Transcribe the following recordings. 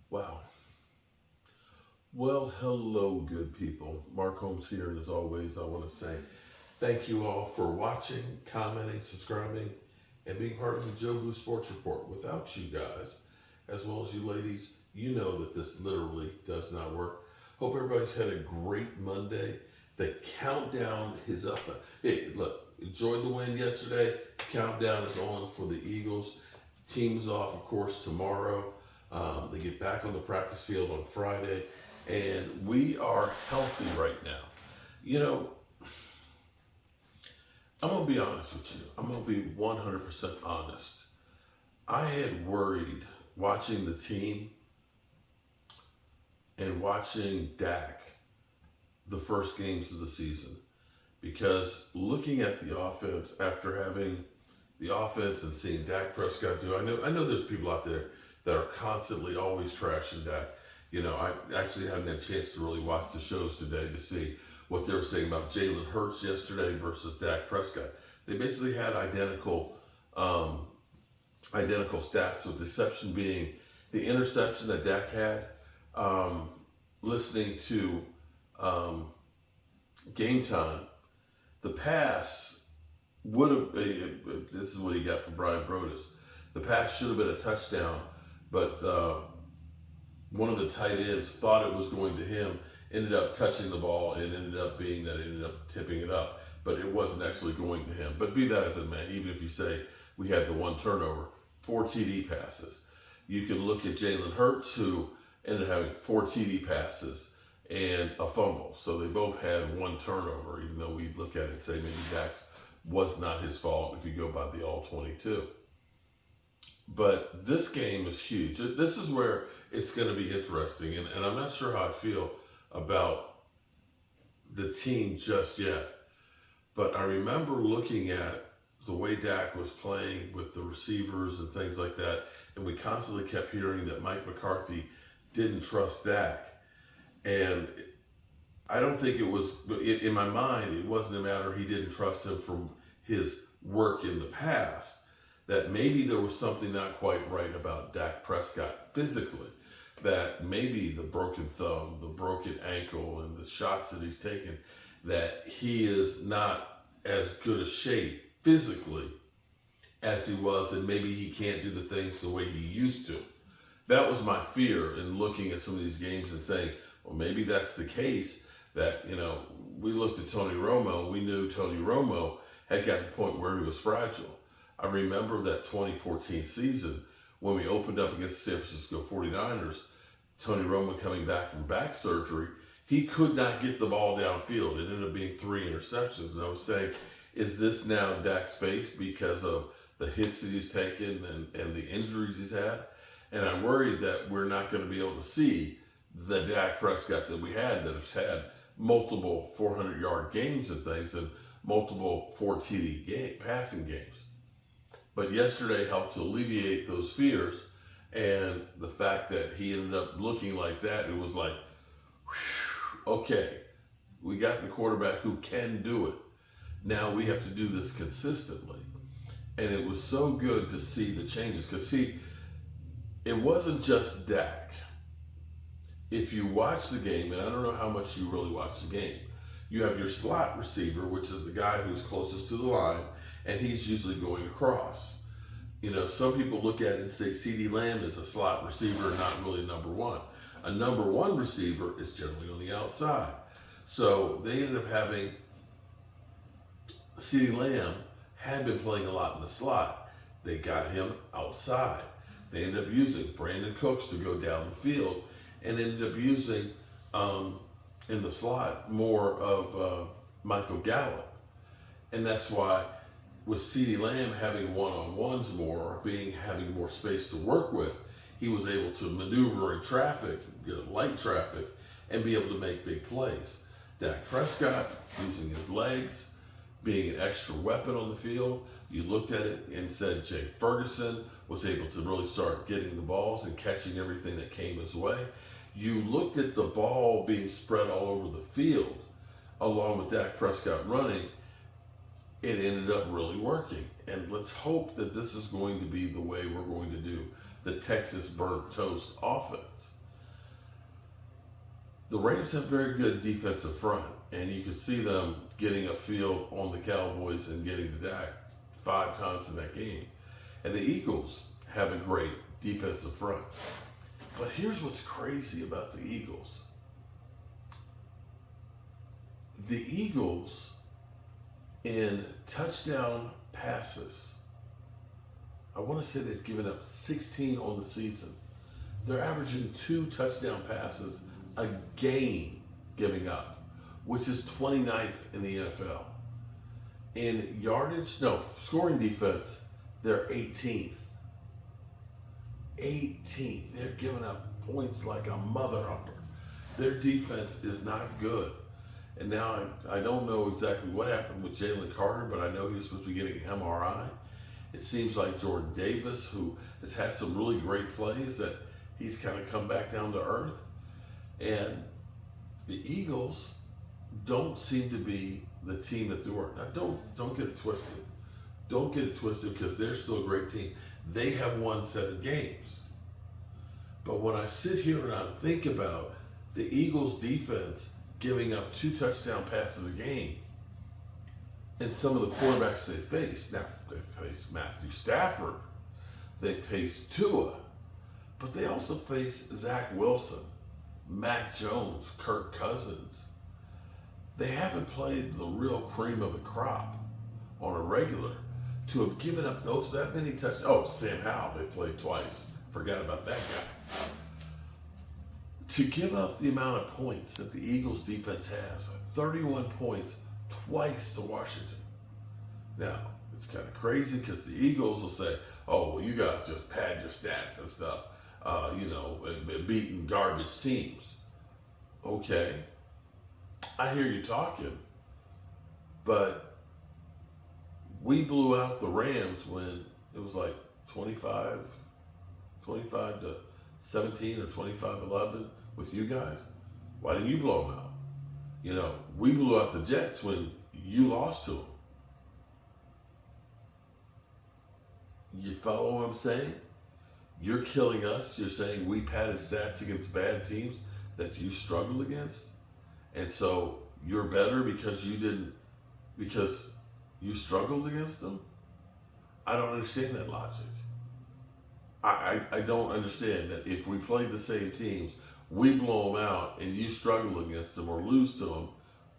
Wow. Well, hello, good people. Mark Holmes here, and as always, I want to say thank you all for watching, commenting, subscribing, and being part of the Joe Blue Sports Report. Without you guys, as well as you ladies, you know that this literally does not work. Hope everybody's had a great Monday. The countdown is up. Hey, look, enjoyed the win yesterday. Countdown is on for the Eagles. Team's off, of course, tomorrow. They get back on the practice field on Friday, and we are healthy right now. You know, I'm going to be honest with you. I'm going to be 100% honest. I had worried watching the team and watching Dak the first games of the season because looking at the offense after having the offense and seeing Dak Prescott do, I know there's people out there that are constantly always trashing Dak. You know, I actually haven't had a chance to really watch the shows today to see what they were saying about Jalen Hurts yesterday versus Dak Prescott. They basically had identical stats, with the exception being the interception that Dak had. Listening to Game Time, the pass would have. This is what he got from Brian Broaddus. The pass should have been a touchdown, but one of the tight ends thought it was going to him, ended up touching the ball, and ended up being that it ended up tipping it up, but it wasn't actually going to him. But be that as it may, even if you say we had the one turnover, 4 TD passes. You can look at Jalen Hurts, who ended up having 4 TD passes and a fumble. So they both had one turnover, even though we look at it and say maybe Dax was not his fault if you go by the all 22. But this game is huge. This is where it's going to be interesting. And I'm not sure how I feel about the team just yet. But I remember looking at the way Dak was playing with the receivers and things like that. And we constantly kept hearing that Mike McCarthy didn't trust Dak. And I don't think it was, in my mind, it wasn't a matter he didn't trust him from his work in the past. That maybe there was something not quite right about Dak Prescott physically. That maybe the broken thumb, the broken ankle, and the shots that he's taken, that he is not as good a shape physically as he was, and maybe he can't do the things the way he used to. That was my fear in looking at some of these games and saying, well, maybe that's the case. That, you know, we looked at Tony Romo, and we knew Tony Romo had gotten to the point where he was fragile. I remember that 2014 season when we opened up against the San Francisco 49ers, Tony Romo coming back from back surgery, he could not get the ball downfield. It ended up being 3 interceptions. And I was saying, is this now Dak's face because of the hits that he's taken and the injuries he's had? And I worried that we're not going to be able to see the Dak Prescott that we had, that has had multiple 400-yard games and things and multiple 4 TD passing games. But yesterday helped to alleviate those fears, and the fact that he ended up looking like that, it was like, whew, okay, we got the quarterback who can do it. Now we have to do this consistently. And it was so good to see the changes, because it wasn't just Dak. If you watch the game, and I don't know how much you really watch the game, you have your slot receiver, which is the guy who's closest to the line, and he's usually going across. You know, some people look at it and say CeeDee Lamb is a slot receiver, not really number one. A number one receiver is generally on the outside. So they ended up having CeeDee Lamb had been playing a lot in the slot. They got him outside. They ended up using Brandon Cooks to go down the field, and ended up using in the slot more of Michael Gallup. And that's why with CeeDee Lamb having one-on-ones more, having more space to work with, he was able to maneuver in traffic, light traffic, and be able to make big plays. Dak Prescott using his legs, being an extra weapon on the field. You looked at it and said Jay Ferguson was able to really start getting the balls and catching everything that came his way. You looked at the ball being spread all over the field, along with Dak Prescott running. It ended up really working. And let's hope that this is going to be the way we're going to do the Texas burnt toast offense. The Rams have very good defensive front, and you can see them getting upfield on the Cowboys and getting to Dak 5 times in that game. And the Eagles have a great defensive front. But here's what's crazy about the Eagles. The Eagles, in touchdown passes, I want to say they've given up 16 on the season. They're averaging 2 touchdown passes a game giving up, which is 29th in the NFL. In scoring defense, they're 18th. 18th. They're giving up points like a mother humper. Their defense is not good. And now I don't know exactly what happened with Jaylen Carter, but I know he was supposed to be getting an MRI. It seems like Jordan Davis, who has had some really great plays, that he's kind of come back down to earth. And the Eagles don't seem to be the team that they were. Now, don't get it twisted. Don't get it twisted, because they're still a great team. They have won 7 games. But when I sit here and I think about the Eagles' defense giving up 2 touchdown passes a game, and some of the quarterbacks they face, now they've faced Matthew Stafford, they've faced Tua, but they also face Zach Wilson, Mac Jones, Kirk Cousins. They haven't played the real cream of the crop on a regular to have given up that many touchdowns. Oh, Sam Howell, they played twice. Forgot about that guy. To give up the amount of points that the Eagles defense has, 31 points, twice to Washington. Now, it's kind of crazy, because the Eagles will say, oh, well, you guys just pad your stats and stuff, beating garbage teams. Okay, I hear you talking, but we blew out the Rams when it was like 25 to 17 or 25-11 with you guys. Why didn't you blow them out? We blew out the Jets when you lost to them. You follow what I'm saying? You're killing us. You're saying we padded stats against bad teams that you struggled against, and so you're better because you struggled against them? I don't understand that logic. I don't understand that if we played the same teams, we blow them out, and you struggle against them or lose to them,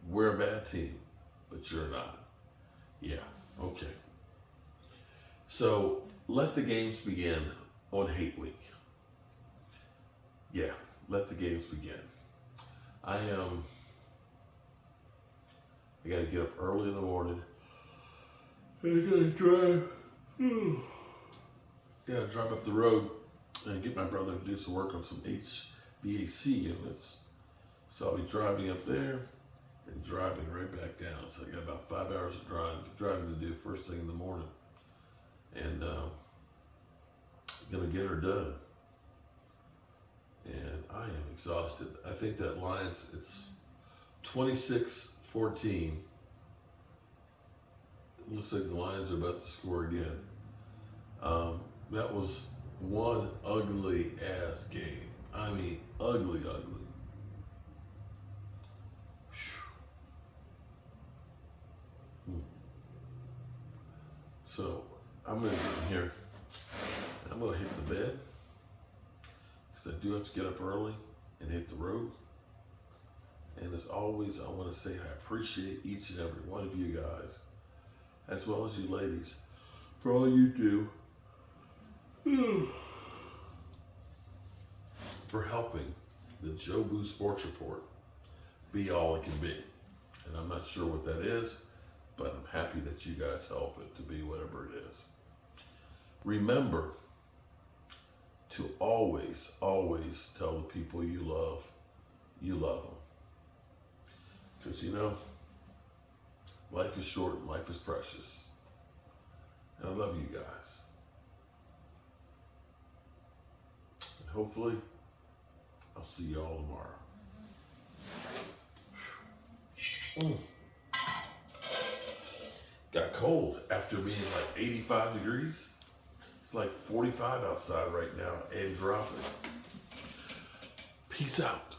we're a bad team, but you're not. Yeah, okay. So let the games begin on Hate Week. Yeah, let the games begin. I got to get up early in the morning. I got to drive. Yeah, drive up the road and get my brother to do some work on some HVAC units. So I'll be driving up there and driving right back down. So I got about 5 hours of driving to do first thing in the morning. And gonna get her done. And I am exhausted. I think that Lions, it's 26-14. It looks like the Lions are about to score again. That was one ugly ass game. I mean, ugly. So I'm gonna get in here. I'm gonna hit the bed, because I do have to get up early and hit the road. And as always, I want to say I appreciate each and every one of you guys, as well as you ladies, for all you do. For helping the Joe Boo Sports Report be all it can be. And I'm not sure what that is, but I'm happy that you guys help it to be whatever it is. Remember to always tell the people you love them. Because life is short and life is precious. And I love you guys. And hopefully, I'll see y'all tomorrow. Got cold after being like 85 degrees. It's like 45 outside right now and dropping. Peace out.